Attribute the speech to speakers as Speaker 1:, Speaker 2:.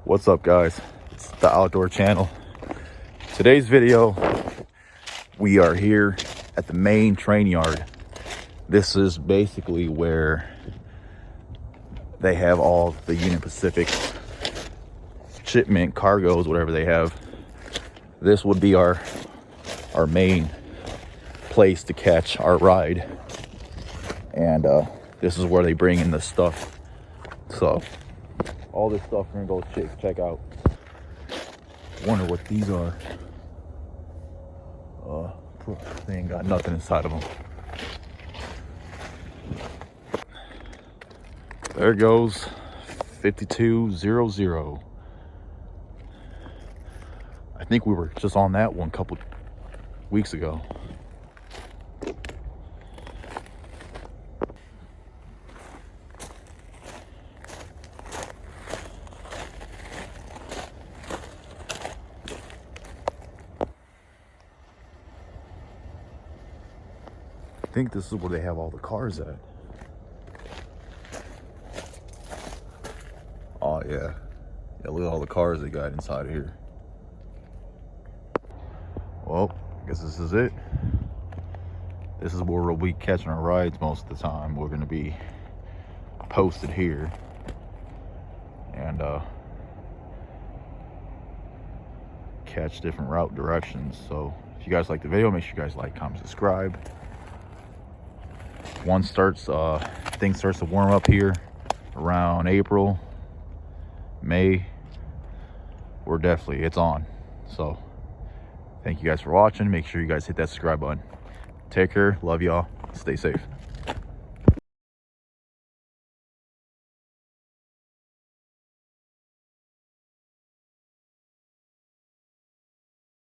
Speaker 1: What's up, guys? It's the Outdoor Channel. Today's video, we are here at the main train yard. This is basically where they have all the Union Pacific shipment cargoes, whatever they have. This would be our main place to catch our ride, and this is where they bring in the stuff. So all this stuff we're gonna go check out. Wonder what these are. They ain't got nothing inside of them. There goes 5200. I think we were just on that one a couple weeks ago. I think this is where they have all the cars at. Oh yeah, look at all the cars they got inside of here. Well, I guess this is it. This is where we'll be catching our rides most of the time. We're gonna be posted here, and catch different route directions. So if you guys like the video, make sure you guys like, comment, subscribe. Things starts to warm up here around April, May. It's on. So thank you guys for watching. Make sure you guys hit that subscribe button. Take care. Love y'all. Stay safe.